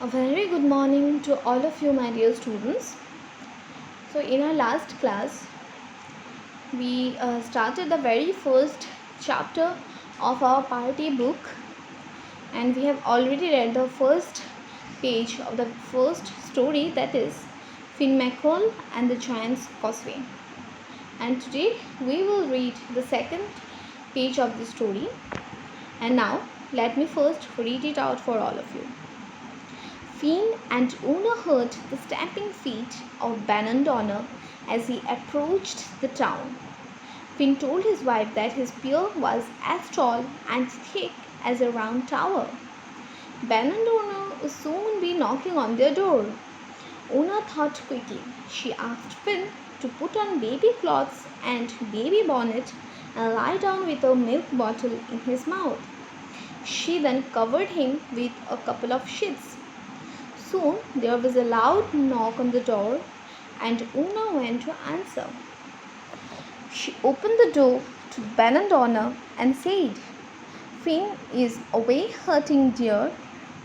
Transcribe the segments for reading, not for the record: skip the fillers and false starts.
A very good morning to all of you, my dear students. So, in our last class, we started the very first chapter of our party book, and we have already read the first page of the first story, that is Finn McColl and the Giant's Causeway. And today we will read the second page of the story. And now, let me first read it out for all of you. Finn and Una heard the stamping feet of Bannon as he approached the town. Finn told his wife that his spear was as tall and thick as a round tower. Bannon would soon be knocking on their door. Una thought quickly. She asked Finn to put on baby clothes and baby bonnet and lie down with a milk bottle in his mouth. She then covered him with a couple of sheets. Soon there was a loud knock on the door, and Una went to answer. She opened the door to Bannon and said, "Finn is away hunting deer.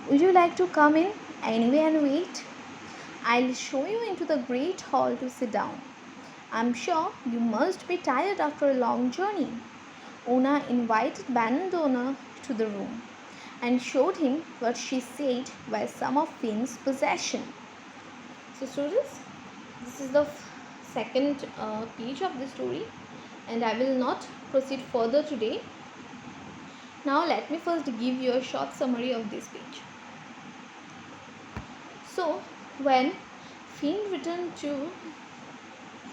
Would you like to come in anyway and wait? I'll show you into the great hall to sit down. I'm sure you must be tired after a long journey." Una invited Bannon to the room and showed him what she said were some of Finn's possession. So students, this is the second page of the story, and I will not proceed further today. Now let me first give you a short summary of this page. So when Finn returned to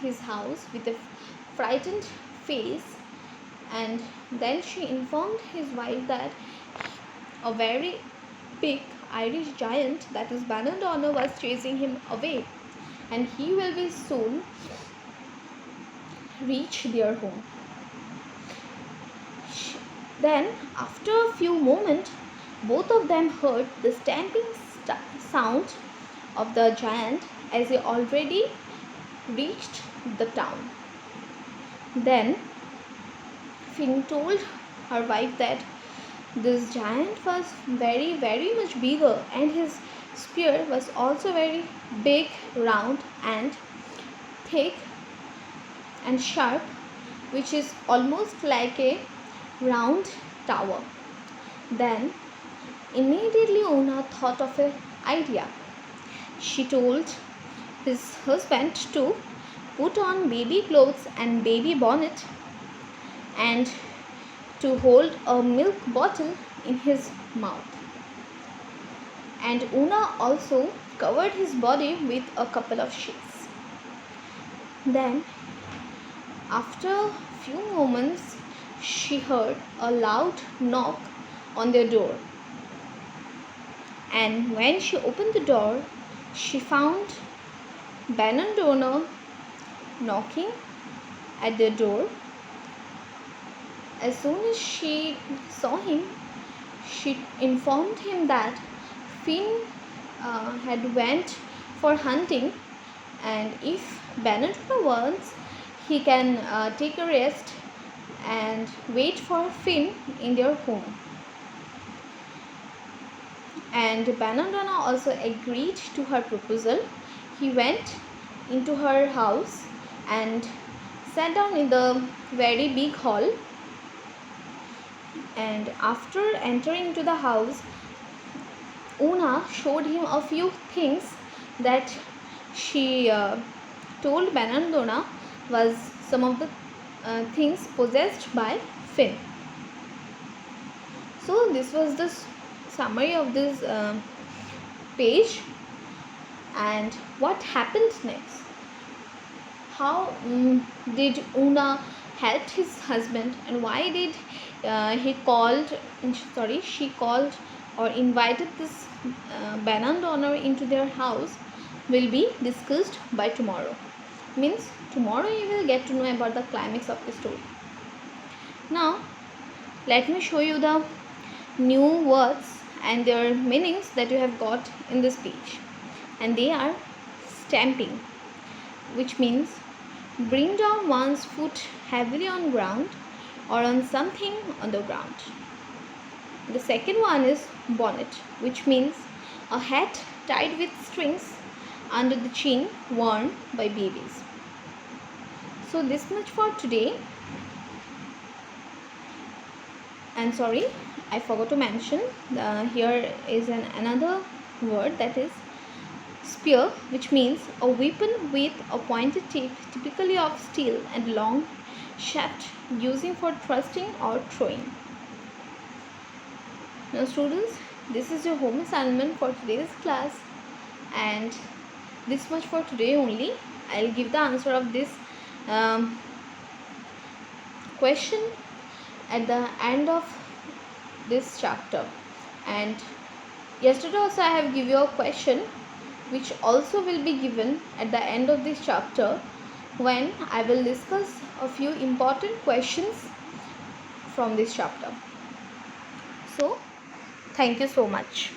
his house with a frightened face, and then she informed his wife that a very big Irish giant, that is Bannon, was chasing him away, and he will be soon reach their home. Then, after a few moments, both of them heard the stamping sound of the giant as he already reached the town. Then Finn told her wife that this giant was very much bigger, and his spear was also very big, round and thick and sharp, which is almost like a round tower. Then immediately Una thought of an idea. She told his husband to put on baby clothes and baby bonnet, and to hold a milk bottle in his mouth. And Una also covered his body with a couple of sheets. Then, after a few moments, she heard a loud knock on their door. And when she opened the door, she found Bannon knocking at their door. As soon as she saw him, she informed him that Finn had went for hunting, and if Bannon wants, he can take a rest and wait for Finn in their home. And Bannon also agreed to her proposal. He went into her house and sat down in the very big hall. And after entering into the house, Una showed him a few things that she told Bannon was some of the things possessed by Finn. So this was the summary of this page. And what happened next? How did Una help his husband, and why did she called or invited this Bannon into their house, will be discussed by tomorrow. Means tomorrow you will get to know about the climax of the story. Now let me show you the new words and their meanings that you have got in this page. And they are stamping, which means bring down one's foot heavily on ground or on something on the ground. The second one is bonnet, which means a hat tied with strings under the chin worn by babies. So this much for today. And sorry, I forgot to mention, here is another word, that is spear, which means a weapon with a pointed tip, typically of steel, and long shaft, using for thrusting or throwing. Now students, this is your home assignment for today's class, and this much for today only. I'll give the answer of this question at the end of this chapter. And yesterday also I have given you a question which also will be given at the end of this chapter, when I will discuss a few important questions from this chapter. So thank you so much.